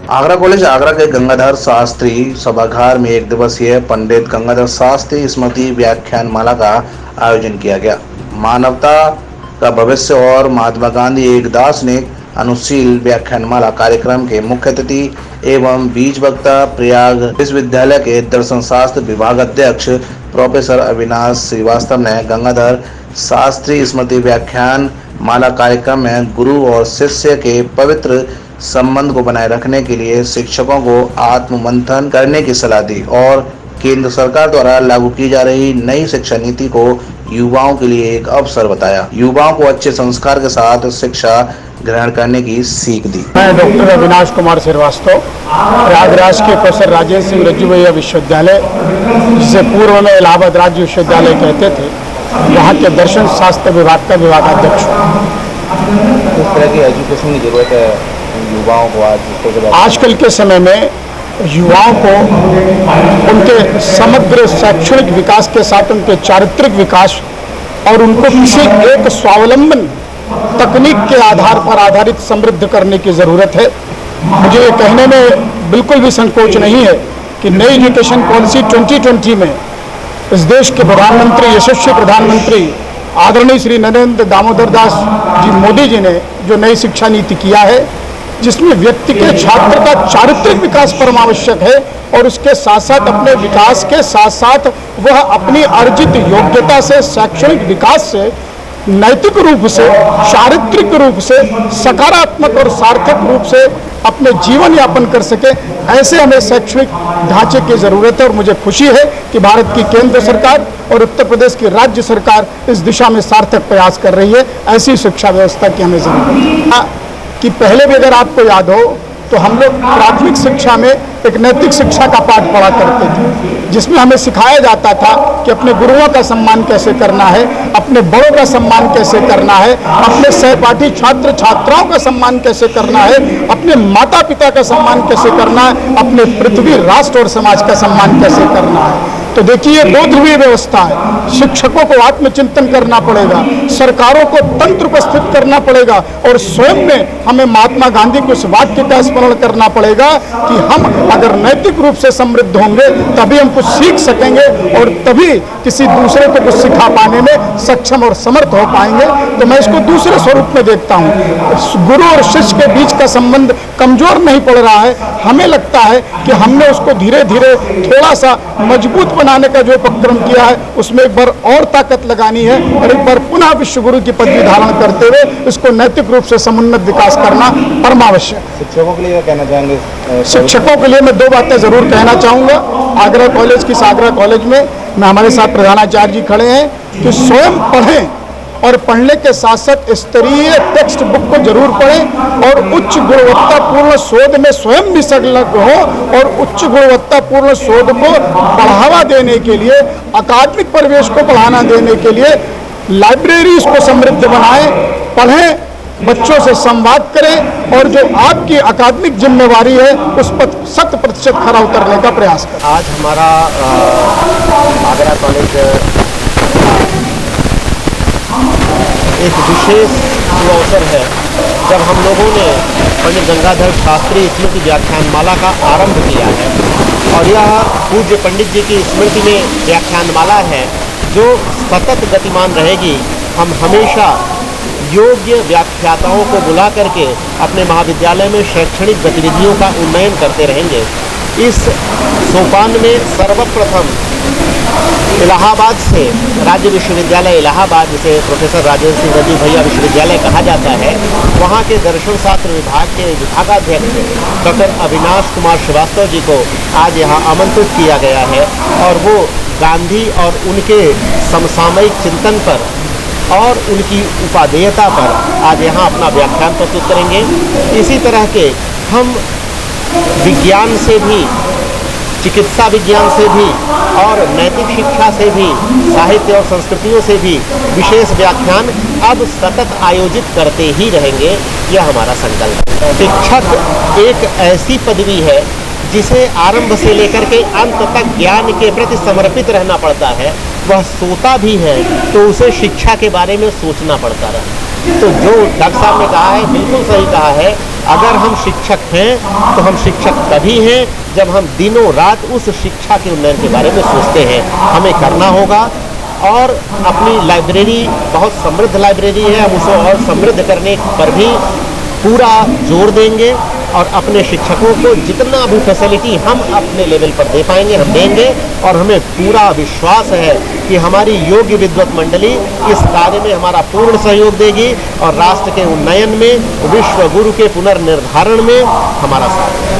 Agra college Agra के गंगाधर शास्त्री सभागार में एक दिवसीय पंडित गंगाधर शास्त्री स्मृति व्याख्यान माला का आयोजन किया गया। मानवता का भविष्य और महात्मा गांधी एक दार्शनिक अनुशील व्याख्यानमाला कार्यक्रम के मुख्य अतिथि एवं बीज वक्ता प्रयाग विश्वविद्यालय के दर्शन शास्त्र विभाग अध्यक्ष प्रोफेसर अविनाश श्रीवास्तव ने गंगाधर शास्त्री स्मृति व्याख्यान माला कार्यक्रम में गुरु और शिष्य के पवित्र संबंध को बनाए रखने के लिए शिक्षकों को आत्म मंथन करने की सलाह दी और केंद्र सरकार द्वारा लागू की जा रही नई शिक्षा नीति को युवाओं के लिए एक अवसर बताया। युवाओं को अच्छे संस्कार के साथ शिक्षा ग्रहण करने की सीख दी। मैं डॉक्टर अविनाश कुमार श्रीवास्तव प्रयागराज के प्रोफेसर राजेंद्र सिंह रज्जू भैया विश्वविद्यालय, जिसे पूर्व में इलाहाबाद राज्य विश्वविद्यालय कहते थे, वहाँ के दर्शन शास्त्र विभाग का विभागाध्यक्ष हूँ। किस तरह की एजुकेशन की जरूरत है युवाओं को आजकल के समय में युवाओं को उनके समग्र शैक्षणिक विकास के साथ उनके चारित्रिक विकास और उनको किसी एक स्वावलंबन तकनीक के आधार पर आधारित समृद्ध करने की ज़रूरत है। मुझे ये कहने में बिल्कुल भी संकोच नहीं है कि नई एजुकेशन पॉलिसी 2020 में इस देश के प्रधानमंत्री, यशस्वी प्रधानमंत्री आदरणीय श्री नरेंद्र दामोदर दास जी मोदी जी ने जो नई शिक्षा नीति किया है, जिसमें व्यक्ति के छात्र का चारित्रिक विकास परमावश्यक है और उसके साथ साथ अपने विकास के साथ साथ वह अपनी अर्जित योग्यता से, शैक्षणिक विकास से, नैतिक रूप से, चारित्रिक रूप से, सकारात्मक और सार्थक रूप से अपने जीवन यापन कर सके, ऐसे हमें शैक्षणिक ढांचे की ज़रूरत है। और मुझे खुशी है कि भारत की केंद्र सरकार और उत्तर प्रदेश की राज्य सरकार इस दिशा में सार्थक प्रयास कर रही है। ऐसी शिक्षा व्यवस्था की हमें ज़रूरत है कि पहले भी अगर आपको याद हो तो हम लोग प्राथमिक शिक्षा में एक नैतिक शिक्षा का पाठ पढ़ा करते थे, जिसमें हमें सिखाया जाता था कि अपने गुरुओं का सम्मान कैसे करना है, अपने बड़ों का सम्मान कैसे करना है, अपने सहपाठी छात्र छात्राओं का सम्मान कैसे करना है, अपने माता पिता का सम्मान कैसे करना है, अपने पृथ्वी, राष्ट्र और समाज का सम्मान कैसे करना है। तो देखिए, दो ध्रुवीय व्यवस्था है। शिक्षकों को आत्मचिंतन करना पड़ेगा, सरकारों को तंत्र उपस्थित करना पड़ेगा और स्वयं में हमें महात्मा गांधी के उस वाक्य का स्मरण करना पड़ेगा कि हम अगर नैतिक रूप से समृद्ध होंगे तभी हम कुछ सीख सकेंगे और तभी किसी दूसरे को कुछ सिखा पाने में सक्षम और समर्थ हो पाएंगे। तो मैं इसको दूसरे स्वरूप में देखता हूँ। गुरु और शिष्य के बीच का संबंध कमजोर नहीं पड़ रहा है। हमें लगता है कि हमने उसको धीरे धीरे थोड़ा सा मजबूत बनाने का जो उपक्रम किया है, उसमें एक बार और ताकत लगानी है और एक बार पुनः विश्व गुरु की पदवी धारण करते हुए इसको नैतिक रूप से समुन्नत विकास करना परमावश्यक। शिक्षकों के लिए कहना चाहेंगे? शिक्षकों के लिए मैं दो बातें जरूर कहना चाहूँगा। आगरा कॉलेज की आगरा कॉलेज में हमारे साथ प्रधानाचार्य जी खड़े हैं कि स्वयं पढ़ें और पढ़ने के साथ साथ स्तरीय टेक्स्ट बुक को जरूर पढ़ें और उच्च गुणवत्तापूर्ण शोध में स्वयं भी संलग्न हो और उच्च गुणवत्तापूर्ण शोध को बढ़ावा देने के लिए, अकादमिक परिवेश को बढ़ावा देने के लिए लाइब्रेरीज को समृद्ध बनाएं, पढ़ें, बच्चों से संवाद करें और जो आपकी अकादमिक जिम्मेवारी है उस पर 100% खरा उतरने का प्रयास करें। आज हमारा आगरा कॉलेज एक विशेष अवसर है जब हम लोगों ने पंडित गंगाधर शास्त्री स्मृति व्याख्यानमाला का आरंभ किया है और यह पूज्य पंडित जी की स्मृति में व्याख्यानमाला है जो सतत गतिमान रहेगी। हम हमेशा योग्य व्याख्याताओं को बुला करके अपने महाविद्यालय में शैक्षणिक गतिविधियों का उन्नयन करते रहेंगे। इस सोपान में सर्वप्रथम इलाहाबाद से राज्य विश्वविद्यालय इलाहाबाद, जिसे प्रोफेसर राजेंद्र सिंह रज्जू भैया विश्वविद्यालय कहा जाता है, वहाँ के दर्शन शास्त्र विभाग के विभागाध्यक्ष डॉक्टर अविनाश कुमार श्रीवास्तव जी को आज यहाँ आमंत्रित किया गया है और वो गांधी और उनके समसामयिक चिंतन पर और उनकी उपादेयता पर आज यहाँ अपना व्याख्यान प्रस्तुत करेंगे। इसी तरह के हम विज्ञान से भी, चिकित्सा विज्ञान से भी और नैतिक शिक्षा से भी, साहित्य और संस्कृतियों से भी विशेष व्याख्यान अब सतत आयोजित करते ही रहेंगे। यह हमारा संकल्प है। शिक्षक एक ऐसी पदवी है जिसे आरंभ से लेकर के अंत तक ज्ञान के प्रति समर्पित रहना पड़ता है। वह सोता भी है तो उसे शिक्षा के बारे में सोचना पड़ता है। तो जो डॉक्टर साहब ने कहा है बिल्कुल सही कहा है अगर हम शिक्षक हैं तो हम शिक्षक तभी हैं जब हम दिनों रात उस शिक्षा के उन्नयन के बारे में सोचते हैं। हमें करना होगा और अपनी लाइब्रेरी बहुत समृद्ध लाइब्रेरी है, हम उसे और समृद्ध करने पर भी पूरा जोर देंगे और अपने शिक्षकों को जितना भी फैसिलिटी हम अपने लेवल पर दे पाएंगे हम देंगे। और हमें पूरा विश्वास है कि हमारी योग्य विद्वत मंडली इस कार्य में हमारा पूर्ण सहयोग देगी और राष्ट्र के उन्नयन में, विश्व गुरु के पुनर्निर्धारण में हमारा साथ देगी।